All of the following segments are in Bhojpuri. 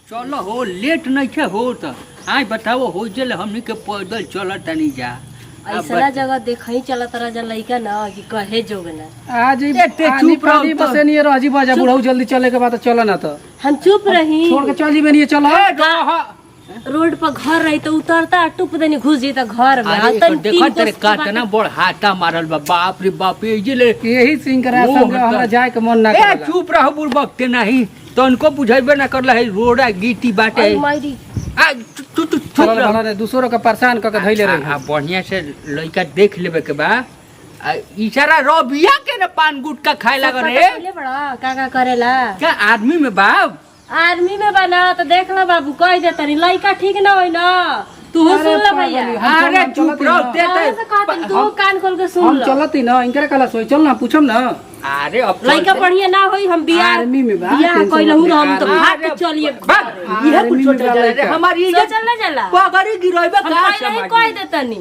चलो हो लेट नहीं छे हो तो आई बताओ हो जल हमनी के पैदल चलत तनी जा ऐसा जगह देखई चलत रह जा लइका ना कि कहे जोग ना आज चुप रही बस नहीं रही बाजा बुढ़ऊ जल्दी चले के बाद चल ना तो हम चुप रही छोड़ के चल जी नहीं चल रोड पर घर रही तो उतरता टुप देनी घुस जी तो घर में अरे तो देखो तेरे काटना बड़ हाथा मारल बा बाप रे बाप ये ले यही सिंह करे संग हमरा जाए के मन ना ए करे चुप रहो बुड़बक के नहीं तनको बुझाइबे ना करला है रोडा गीटी बाटे मारी आ तू चुप चल रह भला रे दूसरों का परेशान क के धइले रही आ बढ़िया से लइका देख लेबे के बा इशारा रबिया के न पान गुटका खाए लग रे ले बड़ा का करेला क्या आदमी में बाप आर्मी में बना तो देख लो बाबू कह दे तनी लइका ठीक ना होई ना तू सुन ले भैया अरे चुप रहो ते ऐसे कहतन तू कान खोल के सुन हम लो चलती ना इनकरे कला सोई चल ना पूछम ना अरे अब लइका बढ़िया ना होई हम बियाह आर्मी में बा, बियाह टेंशन कइलहु मत हम तो ले। भाग के अरे चलिए ये आर्मी कुछ में छोटे बा चले लइका। हमारी सो इज्जत चल ना जाला पगड़ी गिरइबे हम का पहले ही कह दे तनी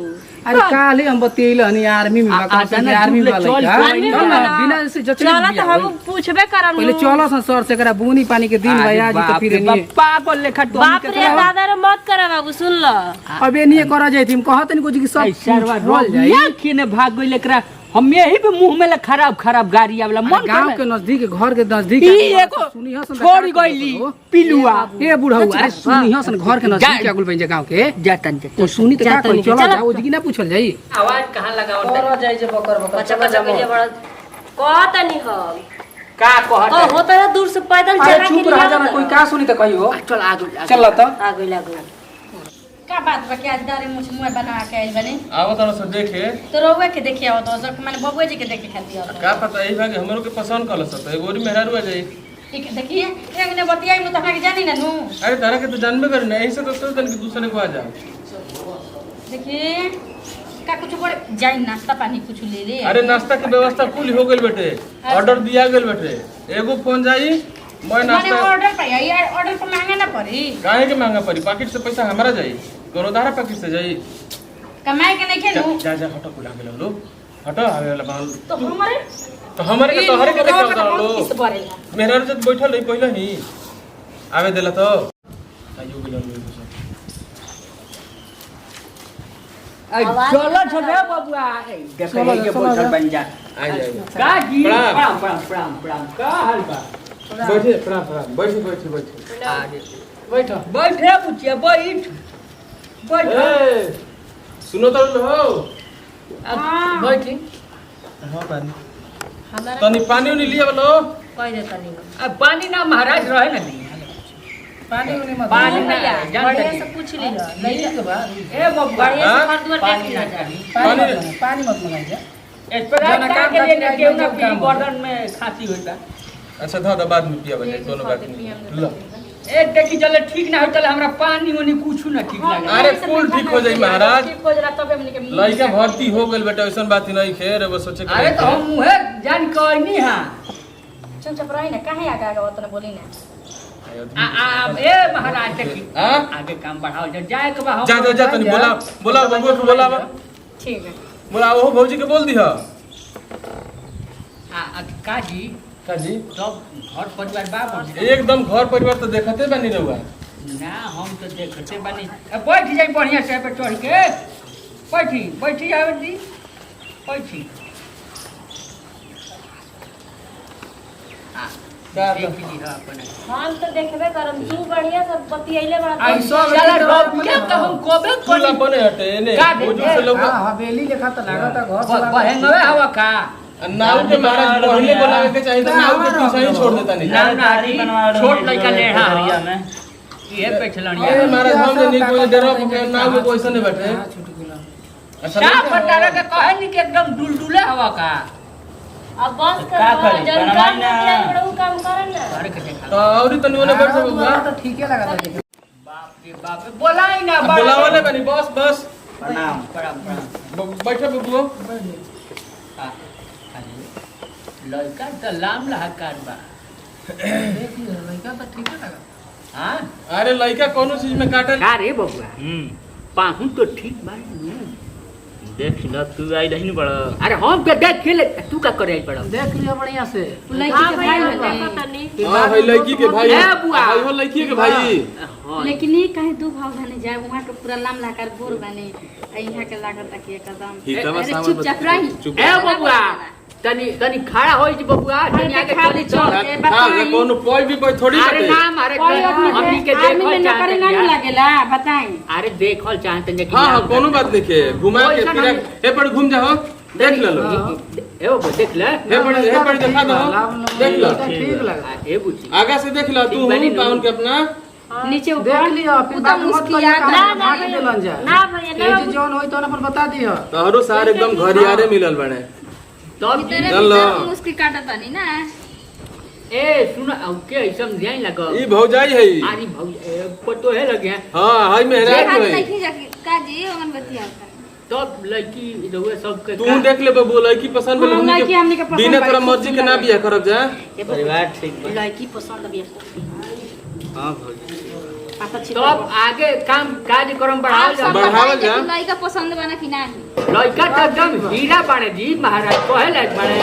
अरे काले हम बतिइल हनी आर्मी में बा ना आर्मी चल, वाला चल, आर्मी चल में ना बा। बिना से जचली चला तो हम पूछबे करम पहले चलो सन सर से करा बुनी पानी के दिन भैया जी तो फिर नहीं पागल लेखा तो बाप रे दादा रे मत करा बाबू सुन लो अब ये नहीं करा जाई थी कहत नहीं कुछ कि सब सरवा रोल जाई रबिया किने भाग गइल एकरा हम यही पे मुंह में खराब खराब गाड़ी आवेला मन गांव के नजदीक घर के नजदीक ई एगो छोड़ गइली पिलुआ ए बुढ़ऊ अरे सुनी हसन घर के नजदीक जा। आगुल बन गांव के जातन तो सुनी तो का जातनी कोई के, चलो चलो। जाओ जी ना पूछल जाई आवाज कहां लगावत और जाई जे बकर बकर बच्चा बच्चा के लिए बड़ा कहतनी हम का तो कहत होता है दूर से पैदल अरे चला के चुप रह जाना कोई का सुनी तो कहियो चल आगे चल त आगे लागो का बात बा कि आज दारे मुंह बना के आइल बनी आओ तो से देखे तो रउआ के देखिए आओ तो सब माने बबुआ जी के देखे खाती आओ का पता यही भागे हमरो के पसंद कल सकता है गोरी मेहरारू आ जाई ठीक है देखिए एक ने बतियाई नु तो हमरा के जानी ना नु अरे तारा के तो जानबे कर नहीं से तो तन के दूसरे को आ जाओ देखिए का कुछ बड़े जाई नाश्ता पानी कुछ ले ले अरे नाश्ता के व्यवस्था कुल हो गेल बेटे ऑर्डर दिया गेल बेटे एगो फोन जाई मैं माने नाश्ता ऑर्डर पे आई ऑर्डर पे महंगा ना पड़ी काहे के महंगा पड़ी पॉकेट से पैसा हमारा जाई कोनो धारा पॉकेट से जाई कमाए के नहीं जा खेनु जा जा हटो कुला गेल लो हटो आवे वाला बाल तो हमारे तो हमारे के तोहरे के देखा उतार लो किस बरेला मेहरारू जब बैठल रही पहले ही आवे देला तो आइयो गेल लो चलो चलो बाबुआ देखो चलो, ये चलो, बोतल चलो। बन जा आ जाए का जी प्रणाम। प्रणाम का हाल बा बैठे प्रणाम बैठे बैठे बैठे आगे बैठ बैठ रे पुछिया बैठ बैठ ए सुनो तो हो बैठी हां पानी हमारा तनी पानी उनी लिया बोलो कह दे तनी अब पानी ना महाराज रहे ना नहीं पानी उनी मत पानी ना भैया जानते बढ़िया नहीं। से पूछ ली लो नहीं के बाद ए बबुआ बढ़िया से हाँ? घर दुआर देख लिया जा पानी मत मंगाई जा स्प्राइट जाना का काम के लिए करके केहू ना काम पी काम गर्दन में खांसी होता अच्छा था बाद में पिया बजे दोनों बात नहीं लो ए देखी चले ठीक ना हो चले हमरा पानी उनी कुछ ना ठीक लगे अरे कुल ठीक हो जाई महाराज ठीक हो जरा तब हमने के लड़का भर्ती हो गेल बेटा ऐसन बात नहीं खेर वो सोचे के अरे तो हम मुहे जान कहनी हां चुपचाप रही ना काहे आगे आगे उतना बोली ना ए महाराज देखी हां आगे काम बढ़ाओ जाए के बा हम जा जा जा तनी बोला बोला बबुआ को बोला ठीक है बोला वो भौजी के बोल दिया का जी का जी सब घर परिवार बा बन एकदम घर परिवार तो देखते बनी रहुआ ना हम तो देखते बानी बैठ जाई बढ़िया से पे चढ़ के बैठी आवे दी बैठी का देख ली हां अपन हम तो देखबे करम तू बढ़िया से बतियैले बड़ा आई साला रबिया तो हम कोबे खुला बने हटे ने का भौजी से लोग हां हवेली लेखा तो लागत घर बहंगवे हवा का नाव के महाराज पहले बनावे के चाहिए तो नाव के पीछे ही छोड़ देता नहीं ना ना छोट लड़का लेढ़ा हरिया में ये पे चलणिया ए महाराज हम ने कोई डरा के नाव में कोई नहीं बैठे अच्छा क्या नहीं फटारा के कहे नहीं कि एकदम डुलडुले हवा का अब बस का कर करी? जन काम बतियाई बड़ा उ काम करन ना अरे के देखा तो और तनी ओने बैठ सब बबुआ तो ठीक है लगा था बाप रे बाप बोलाई ना अब बुलावा ले बनी बस बस प्रणाम प्रणाम बैठे बबुआ हाँ, अरे, लड़का तो लाम लहकार बा लड़का तो ठीक है लगा हाँ अरे लड़का कोनो चीज में काटल का रे बबुआ पाहू तो ठीक बा देख ल तू आई नहीं बड़ा। अरे हम के देख खेले तू का करे पड़ा देख लियो बढ़िया से लड़की हाँ के भैया भाई देखो होते तनी हां है लड़की के भाई ए बुआ। भाई हो लड़की के भाई। लेकिन ये कहे दो भाव बने जाए वहाँ के पूरा लाम लाकर गोर बने यहाँ के लागत तक एकदम हितवा अरे सामान चुपचाप रही चुप ए बबुआ तनी तनी खड़ा होई जी बबुआ तनी आगे चली चल हां कोनो कोई भी कोई थोड़ी अरे बाटे। नाम अरे कोई हमनी के आर्मी में देखल नौकरी नहीं चाहते लगेला बताएं अरे देखल चाहते हैं कि हां हां कोनो बात नहीं है घुमा के ओइसन फिर हम- ए पर घूम जाओ देख ले लो ए बबुआ देख ले हे पर दिखा दो देख लो ठीक लगा ए बुची आगे से देख लो तू पाउन के अपना नीचे देख ऊपर लियो फिर बात मत करियो ना ना भाग भैया दिलन जा ना भैया ए ना जे जौन होई तो अपन बता दियो तोहरो सार एकदम घरियारे मिलल बने तब तेरे चल लो। भीतर मुस्की काटत नहीं ना ए सुन के ऐसा जाई लगा ई भौजाई है आरी भौ पतो है लगे हां हाय मेहरा हाथ है नहीं जाके काजी ओमन बतिया तब लड़की रहुए सब के तू देख ले बबू लड़की पसंद हाँ, भेल लड़की हमनी के पसंद बिना बाड़ी, तोरा मर्जी के ना बियाह करब जा परिवार ठीक बा। लड़की पसंद भी हां भौजी पता तब आगे काम कार्यक्रम बढ़ाओ जा बढ़ावल जा। लड़का पसंद बना कि नहीं लड़का तो एकदम हीरा बने जी महाराज कहे बने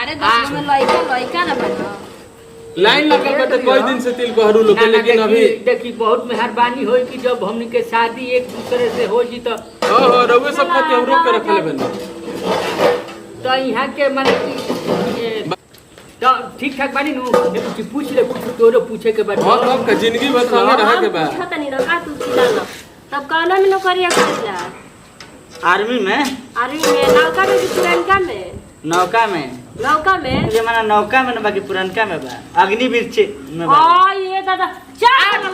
अरे दस में लड़का ना बना लाइन लगल बेटे कोई दिन से तिल को लोग लेकिन अभी देखी बहुत मेहरबानी होई कि जब हमनी के शादी एक दूसरे से हो जी तो हां रउए सब खातिर हम रोक के रखले बने तो यहाँ के माने कि तो ठीक ठाक बानी नु ये कुछ पूछ ले कुछ तोरो पूछे के बाद हां तब का जिंदगी भर संगे रहे के बा पूछा तनी रखा तू खिलाना तब कहना में नौकरिया करला आर्मी में अरे में नौका में कि पुरनका में नौका में नौका में ये माना नौका में ना बाकी पुरनका में बा अग्निवीर में बा। हां ये दादा चार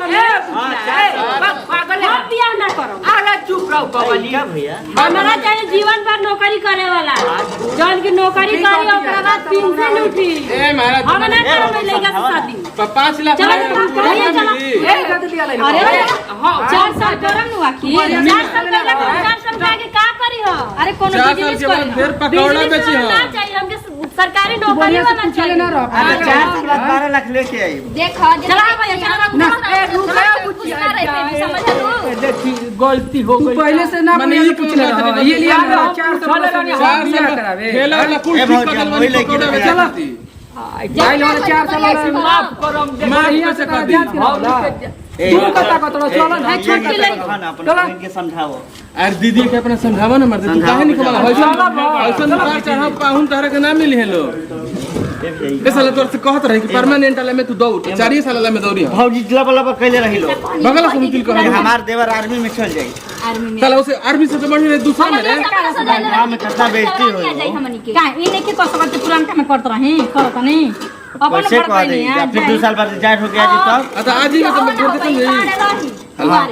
हां चार पागल है हम बियाह ना करो अरे चुप रहो कवली क्या भैया हमारा चाहिए जीवन भर नौकरी करे वाला जौन की नौकरी करी ओकरा बाद पेंशन उठी ए महाराज हम ना करब लइका से शादी 5 लाख चलो तो भैया चलो ए गद दिया ले अरे हां 4 साल करम नु आखी 4 साल पहले 4 साल के आगे का करी हो अरे कोनो 4 साल बिजनेस के बाद करी फिर पकौड़ा बेची बिजनेस हां ना चाहिए हमके सरकारी नौकरी वाला चले ना चाहिए रह अरे 4 साल बाद 12 लाख लेके आई देखो चला भैया चला देखी गलती हो तू गई पहले से ना मने बोले ई पूछ पूछ ले ले ये लिया अरे हम 4 चले साल रहनी, बाद हम बियाह करावे खेला वाला कुल ए ठीक भौजी, कर वही लड़की पकौड़ा लेके बेचा आया। दी भाई लोग 4 साल वाला माफ करम माफ कैसे कर दी ए, तू कता को तोरा चलो ना ये छोड़ के कथा ना अपन बहन के समझाओ अरे दीदी के अपना समझावा ना मर्द तू काहे नहीं खवाला ऐसा बार चढ़ा पाहुन तरह के ना मिली है लो ए भैया ए साला तोर से कहत रही कि परमानेंट वाला में तू दौड़ 4 साल वाला में दौड़ी हम भौजी लब लब कैले रही लो बगल से मुकिल कह हमार देवर आर्मी में चल जाई आर्मी में साला उसे आर्मी से तो बढ़िया रे दूसरा में रे गांव में कितना बेइज्जती होई का ई नहीं के कसरत पुरान का में करत रही करत नहीं अपन कैसे कह दे या फिर 2 साल बाद रिटायर हो गया जी तब अच्छा आज ही में तो घर के नहीं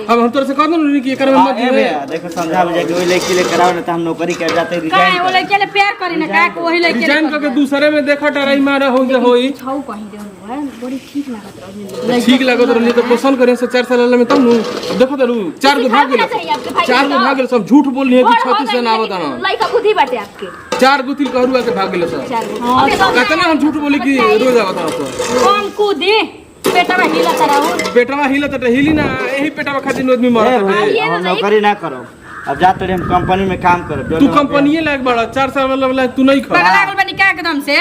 अब हम तोर से कह दूं कि एकर में मत ए जीवे भैया देखो समझा बुझा के वही लड़की ले कराओ ना तो हम नौकरी कर जाते का रिजाइन वो लड़के ले प्यार करी ना का वही लड़के रिजाइन करके दूसरे में देखा डराई मारा हो जे होई छौ कहीं दे है बड़ी ठीक लागत रही ठीक लागत रहली तो पसंद करे से 4 साल वाला में तब नु देखो तो 4 गो भाग गेल 4 गो भाग गेल सब झूठ बोलनी है कि 36 से ना बता ना लड़का बुद्धि बाटे आपके 4 गो तिल कहरुआ के भाग गेल सब 4 गो कितना हम झूठ बोली कि रोज आवत ना तो कम कूदी पेटा में हिला कराऊ पेटवा हिलत त हिली ना यही पेटवा खातिर आदमी मरत है हम नौकरी ना करो अब जाते हम कंपनी में काम करो तू कंपनीए लायक बड़ा 4 साल वाला तू नहीं खा लागल बनी का एकदम से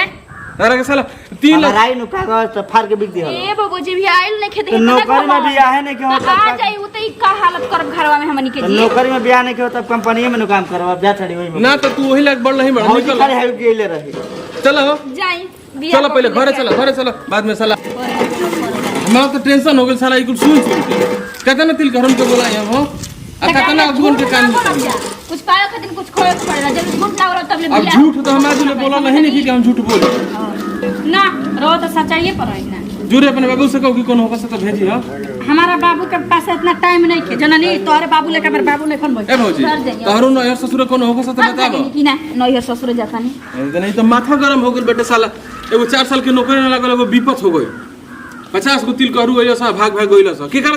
अरे के साला 3 लाख लड़ाई नु कागज तो फाड़ के बिक दी ए बाबू जी भी आइल नहीं खेते तो नौकरी में भी आहे नहीं के होता आ जाई उ त ई का हालत करब घरवा में हमनी के तो जी नौकरी में बियाह नहीं के होता कंपनी में काम करो अब जा चढ़ी वही में ना तो तू वही लायक बढ़ नहीं बड़ा भौजी निकल खाली है के ले रही चलो जाई चलो पहले घरे चलो बाद में साला हमारा तो टेंशन हो गेल साला ई कुछ सुन के कहता ना तिल घर में के बोला हम आ कहता ना गुण के कान कुछ पायो खातिर कुछ खोए के पड़ेला जब झूठ लाग रहा तब ले अब झूठ तो हमारे लिए बोला नहीं कि हम झूठ बोले ना रो तो सच्चाई पर रही ना जुरे अपने बाबू से कहो कि कौन होगा से तो भेजी हां हमारा बाबू के पास इतना टाइम नहीं के जननी तोरे बाबू लेके हमर बाबू नहीं फोन ए भौजी तोहरो नया ससुर कौन होगा से तो बताबो कि ना नैहर ससुर जाता नहीं नहीं तो माथा गरम हो गेल बेटे साला एगो 4 साल के नौकरी ना लागल एगो विपत हो गई 50 गो तिल करू ऐसा भाग गइल स के कर